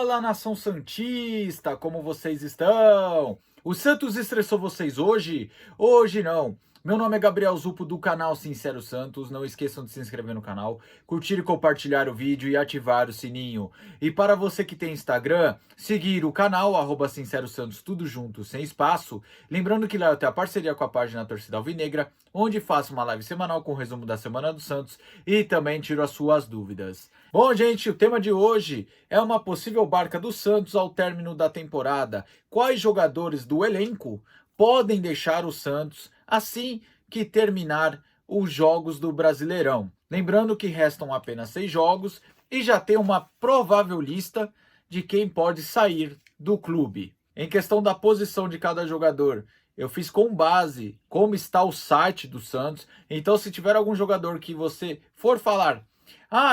Fala, nação santista, como vocês estão? O Santos estressou vocês hoje? Hoje não. Meu nome é Gabriel Zupo do canal Sincero Santos. Não esqueçam de se inscrever no canal, curtir e compartilhar o vídeo e ativar o sininho. E para você que tem Instagram, seguir o canal Sincero Santos, tudo junto, sem espaço. Lembrando que lá eu tenho a parceria com a página Torcida Alvinegra, onde faço uma live semanal com o resumo da semana do Santos e também tiro as suas dúvidas. Bom, gente, o tema de hoje é uma possível barca do Santos ao término da temporada. Quais jogadores do elenco podem deixar o Santos assim que terminar os jogos do Brasileirão? Lembrando que restam apenas 6 jogos e já tem uma provável lista de quem pode sair do clube. Em questão da posição de cada jogador, eu fiz com base como está o site do Santos. Então, se tiver algum jogador que você for falar,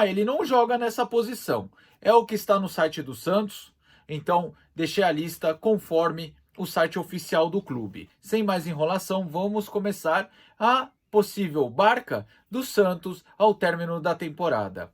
ele não joga nessa posição, é o que está no site do Santos, então deixei a lista conforme o site oficial do clube. Sem mais enrolação, vamos começar a possível barca do Santos ao término da temporada.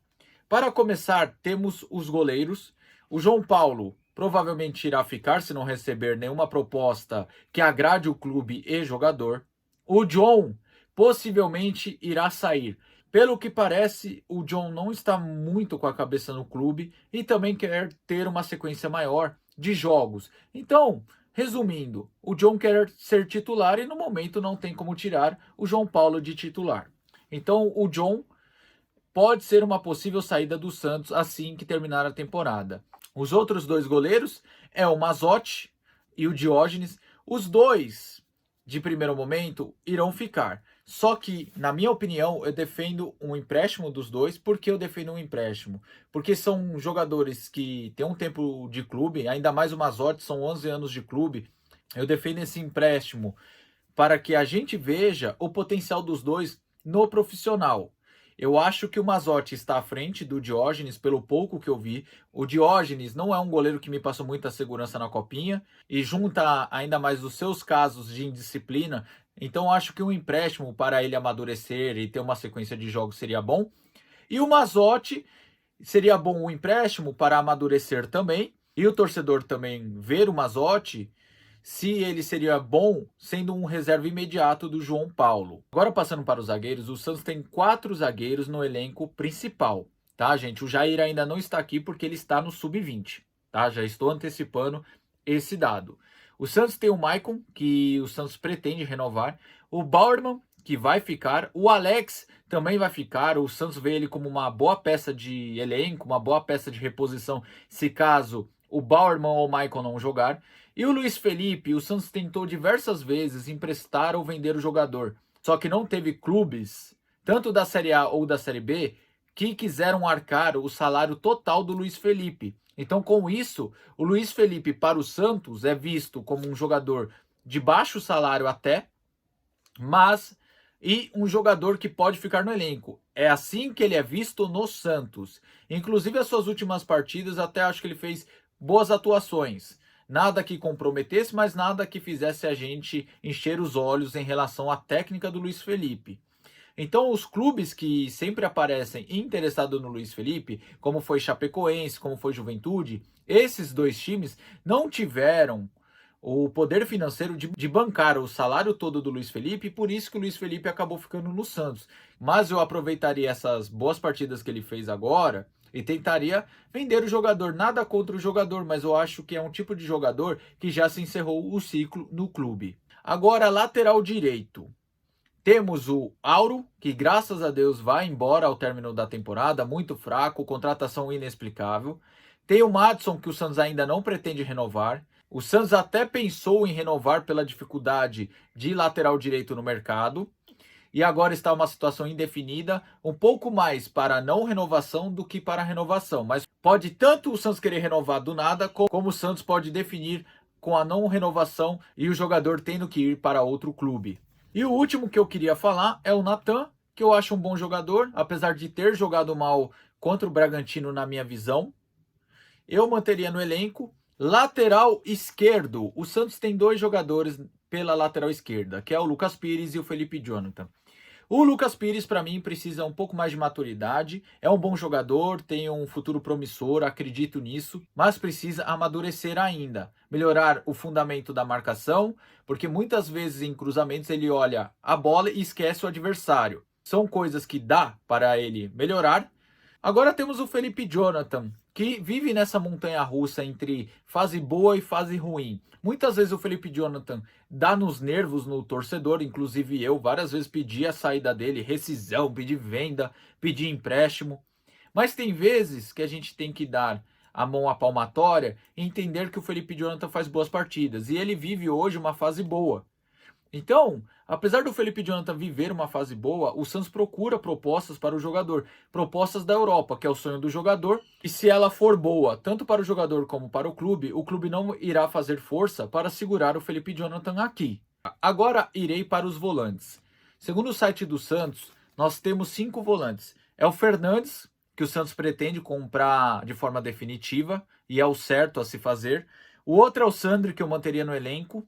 Para começar, temos os goleiros. O João Paulo provavelmente irá ficar se não receber nenhuma proposta que agrade o clube e jogador. O John possivelmente irá sair. Pelo que parece, o John não está muito com a cabeça no clube e também quer ter uma sequência maior de jogos. Então, resumindo, o John quer ser titular e no momento não tem como tirar o João Paulo de titular. Então, o John pode ser uma possível saída do Santos assim que terminar a temporada. Os outros dois goleiros é o Mazzotti e o Diógenes. Os dois, de primeiro momento, irão ficar. Só que, na minha opinião, eu defendo um empréstimo dos dois. Por que eu defendo um empréstimo? Porque são jogadores que têm um tempo de clube, ainda mais o Mazzotti, são 11 anos de clube. Eu defendo esse empréstimo para que a gente veja o potencial dos dois no profissional. Eu acho que o Mazzotti está à frente do Diógenes, pelo pouco que eu vi. O Diógenes não é um goleiro que me passou muita segurança na copinha e junta ainda mais os seus casos de indisciplina. Então acho que um empréstimo para ele amadurecer e ter uma sequência de jogos seria bom. E o Mazzotti seria bom um empréstimo para amadurecer também. E o torcedor também ver o Mazzotti se ele seria bom sendo um reserva imediato do João Paulo. Agora passando para os zagueiros, o Santos tem 4 zagueiros no elenco principal, tá, gente? O Jair ainda não está aqui porque ele está no sub-20, tá? Já estou antecipando esse dado. O Santos tem o Maicon, que o Santos pretende renovar, o Bauerman, que vai ficar, o Alex também vai ficar, o Santos vê ele como uma boa peça de elenco, uma boa peça de reposição, se caso o Bauerman ou o Maicon não jogar. E o Luiz Felipe, o Santos tentou diversas vezes emprestar ou vender o jogador, só que não teve clubes, tanto da Série A ou da Série B, que quiseram arcar o salário total do Luiz Felipe. Então, com isso, o Luiz Felipe para o Santos é visto como um jogador de baixo salário até, mas e um jogador que pode ficar no elenco. É assim que ele é visto no Santos. Inclusive, as suas últimas partidas, até acho que ele fez boas atuações. Nada que comprometesse, mas nada que fizesse a gente encher os olhos em relação à técnica do Luiz Felipe. Então, os clubes que sempre aparecem interessados no Luiz Felipe, como foi Chapecoense, como foi Juventude, esses dois times não tiveram o poder financeiro de bancar o salário todo do Luiz Felipe, e por isso que o Luiz Felipe acabou ficando no Santos. Mas eu aproveitaria essas boas partidas que ele fez agora e tentaria vender o jogador. Nada contra o jogador, mas eu acho que é um tipo de jogador que já se encerrou o ciclo no clube. Agora, lateral direito. Temos o Auro, que graças a Deus vai embora ao término da temporada, muito fraco, contratação inexplicável. Tem o Madison, que o Santos ainda não pretende renovar. O Santos até pensou em renovar pela dificuldade de lateral direito no mercado. E agora está uma situação indefinida, um pouco mais para não renovação do que para renovação. Mas pode tanto o Santos querer renovar do nada, como o Santos pode definir com a não renovação e o jogador tendo que ir para outro clube. E o último que eu queria falar é o Natan, que eu acho um bom jogador, apesar de ter jogado mal contra o Bragantino na minha visão. Eu manteria no elenco. Lateral esquerdo, o Santos tem 2 jogadores pela lateral esquerda, que é o Lucas Pires e o Felipe Jonathan. O Lucas Pires, para mim, precisa um pouco mais de maturidade. É um bom jogador, tem um futuro promissor, acredito nisso, mas precisa amadurecer ainda. Melhorar o fundamento da marcação, porque muitas vezes em cruzamentos ele olha a bola e esquece o adversário. São coisas que dá para ele melhorar. Agora temos o Felipe Jonathan, que vive nessa montanha russa entre fase boa e fase ruim. Muitas vezes o Felipe Jonathan dá nos nervos no torcedor, inclusive eu várias vezes pedi a saída dele, rescisão, pedi venda, pedi empréstimo. Mas tem vezes que a gente tem que dar a mão à palmatória e entender que o Felipe Jonathan faz boas partidas e ele vive hoje uma fase boa. Então, apesar do Felipe Jonathan viver uma fase boa, o Santos procura propostas para o jogador, propostas da Europa, que é o sonho do jogador, e se ela for boa, tanto para o jogador como para o clube não irá fazer força para segurar o Felipe Jonathan aqui. Agora irei para os volantes. Segundo o site do Santos, nós temos 5 volantes. É o Fernandes, que o Santos pretende comprar de forma definitiva, e é o certo a se fazer. O outro é o Sandri, que eu manteria no elenco.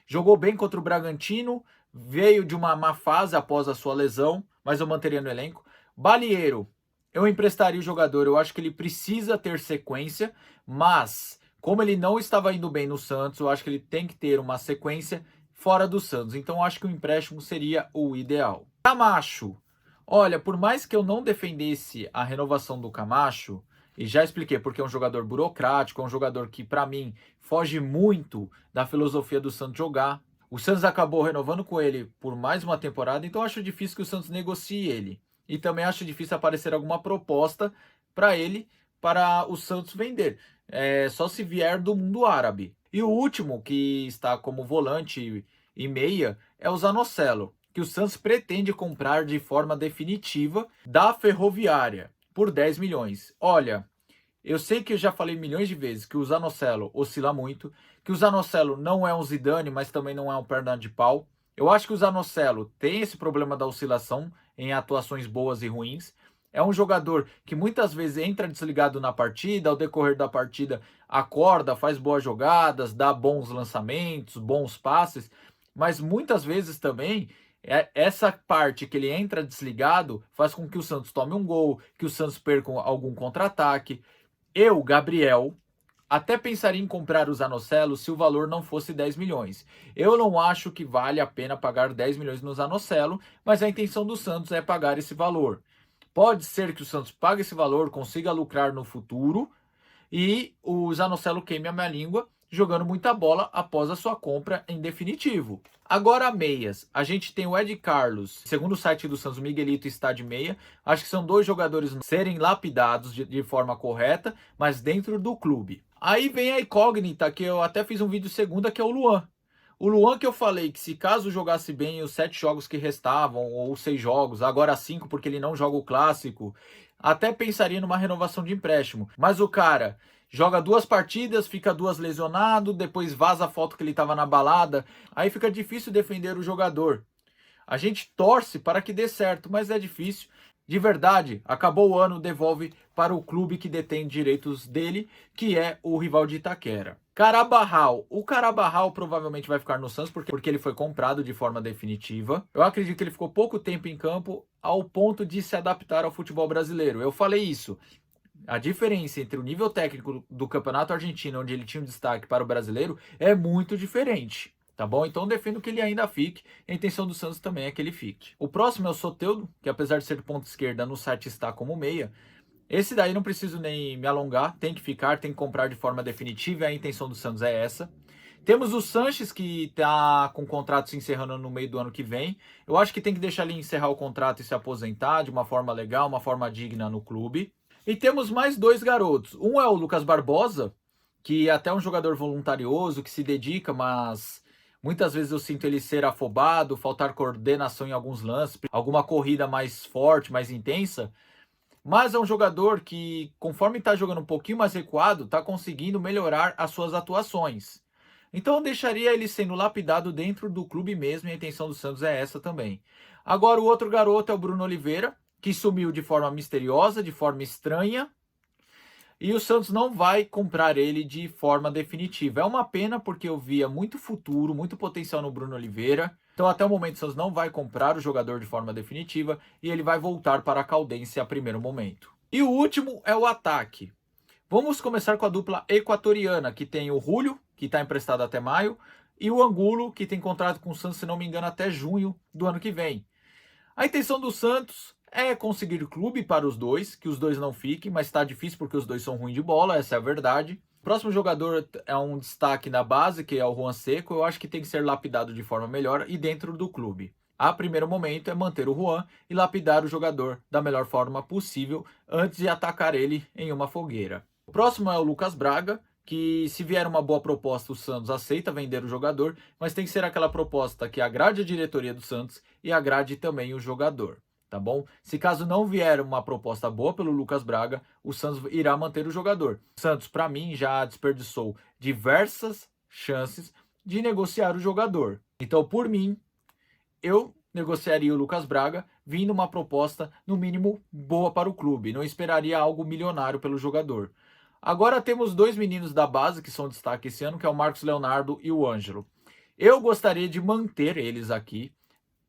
Jogou bem contra o Bragantino, veio de uma má fase após a sua lesão, mas eu manteria no elenco. Balieiro, eu emprestaria o jogador, eu acho que ele precisa ter sequência, mas como ele não estava indo bem no Santos, eu acho que ele tem que ter uma sequência fora do Santos. Então eu acho que o empréstimo seria o ideal. Camacho, olha, por mais que eu não defendesse a renovação do Camacho, e já expliquei porque é um jogador burocrático, é um jogador que, para mim, foge muito da filosofia do Santos jogar. O Santos acabou renovando com ele por mais uma temporada, então acho difícil que o Santos negocie ele. E também acho difícil aparecer alguma proposta para ele, para o Santos vender. Só se vier do mundo árabe. E o último, que está como volante e meia, é o Zanocelo, que o Santos pretende comprar de forma definitiva da Ferroviária por 10 milhões. Olha, eu sei que eu já falei milhões de vezes que o Zanocelo oscila muito, que o Zanocelo não é um Zidane, mas também não é um perna de pau. Eu acho que o Zanocelo tem esse problema da oscilação em atuações boas e ruins. É um jogador que muitas vezes entra desligado na partida, ao decorrer da partida acorda, faz boas jogadas, dá bons lançamentos, bons passes, mas muitas vezes também essa parte que ele entra desligado faz com que o Santos tome um gol, que o Santos perca algum contra-ataque. Eu, Gabriel, até pensaria em comprar o Zanocelo se o valor não fosse 10 milhões. Eu não acho que vale a pena pagar 10 milhões no Zanocelo, mas a intenção do Santos é pagar esse valor. Pode ser que o Santos pague esse valor, consiga lucrar no futuro e o Zanocelo queime a minha língua jogando muita bola após a sua compra em definitivo. Agora meias, a gente tem o Ed Carlos, segundo o site do Santos, o Miguelito está de meia. Acho que são dois jogadores serem lapidados de forma correta, mas dentro do clube. Aí vem a incógnita, que eu até fiz um vídeo segunda, que é o Luan. O Luan, que eu falei que se caso jogasse bem os 7 jogos que restavam, ou 6 jogos, agora 5 porque ele não joga o clássico, até pensaria numa renovação de empréstimo. Mas o cara joga 2 partidas, fica 2 lesionado, depois vaza a foto que ele estava na balada, aí fica difícil defender o jogador. A gente torce para que dê certo, mas é difícil. De verdade, acabou o ano, devolve para o clube que detém direitos dele, que é o rival de Itaquera. Carabarral. O Carabarral provavelmente vai ficar no Santos porque ele foi comprado de forma definitiva. Eu acredito que ele ficou pouco tempo em campo ao ponto de se adaptar ao futebol brasileiro. Eu falei isso. A diferença entre o nível técnico do Campeonato Argentino, onde ele tinha um destaque, para o brasileiro, é muito diferente. Tá bom? Então defendo que ele ainda fique. A intenção do Santos também é que ele fique. O próximo é o Soteldo, que apesar de ser ponta esquerda, no site está como meia. Esse daí não preciso nem me alongar. Tem que ficar, tem que comprar de forma definitiva. A intenção do Santos é essa. Temos o Sanches, que está com o contrato se encerrando no meio do ano que vem. Eu acho que tem que deixar ele encerrar o contrato e se aposentar de uma forma legal, uma forma digna no clube. E temos mais 2 garotos. Um é o Lucas Barbosa, que é até um jogador voluntarioso, que se dedica, mas muitas vezes eu sinto ele ser afobado, faltar coordenação em alguns lances, alguma corrida mais forte, mais intensa. Mas é um jogador que, conforme está jogando um pouquinho mais recuado, está conseguindo melhorar as suas atuações. Então eu deixaria ele sendo lapidado dentro do clube mesmo, e a intenção do Santos é essa também. Agora o outro garoto é o Bruno Oliveira, que sumiu de forma misteriosa, de forma estranha, e o Santos não vai comprar ele de forma definitiva. É uma pena porque eu via muito futuro, muito potencial no Bruno Oliveira. Então, até o momento, o Santos não vai comprar o jogador de forma definitiva e ele vai voltar para a Caldense a primeiro momento. E o último é o ataque. Vamos começar com a dupla equatoriana, que tem o Julio, que está emprestado até maio, e o Angulo, que tem contrato com o Santos, se não me engano, até junho do ano que vem. A intenção do Santos é conseguir clube para os dois, que os dois não fiquem, mas está difícil porque os dois são ruins de bola, essa é a verdade. O próximo jogador é um destaque na base, que é o Juan Seco. Eu acho que tem que ser lapidado de forma melhor e dentro do clube. A primeiro momento é manter o Juan e lapidar o jogador da melhor forma possível antes de atacar ele em uma fogueira. O próximo é o Lucas Braga, que se vier uma boa proposta, o Santos aceita vender o jogador, mas tem que ser aquela proposta que agrade a diretoria do Santos e agrade também o jogador, tá bom? Se caso não vier uma proposta boa pelo Lucas Braga, o Santos irá manter o jogador. O Santos, para mim, já desperdiçou diversas chances de negociar o jogador. Então, por mim, eu negociaria o Lucas Braga vindo uma proposta, no mínimo, boa para o clube. Não esperaria algo milionário pelo jogador. Agora temos dois meninos da base que são destaque esse ano, que é o Marcos Leonardo e o Ângelo. Eu gostaria de manter eles aqui,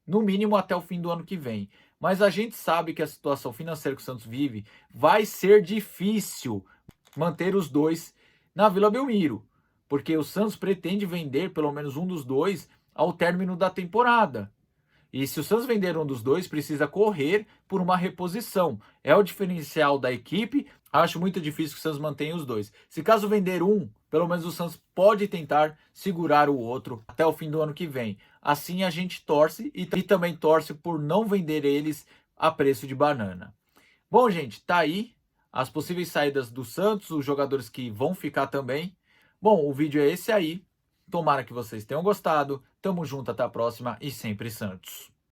no mínimo até o fim do ano que vem. Mas a gente sabe que a situação financeira que o Santos vive vai ser difícil manter os dois na Vila Belmiro, porque o Santos pretende vender pelo menos um dos dois ao término da temporada. E se o Santos vender um dos dois, precisa correr por uma reposição. É o diferencial da equipe. Acho muito difícil que o Santos mantenha os dois. Se caso vender um, pelo menos o Santos pode tentar segurar o outro até o fim do ano que vem. Assim a gente torce e também torce por não vender eles a preço de banana. Bom, gente, tá aí as possíveis saídas do Santos, os jogadores que vão ficar também. Bom, o vídeo é esse aí. Tomara que vocês tenham gostado. Tamo junto, até a próxima e sempre Santos.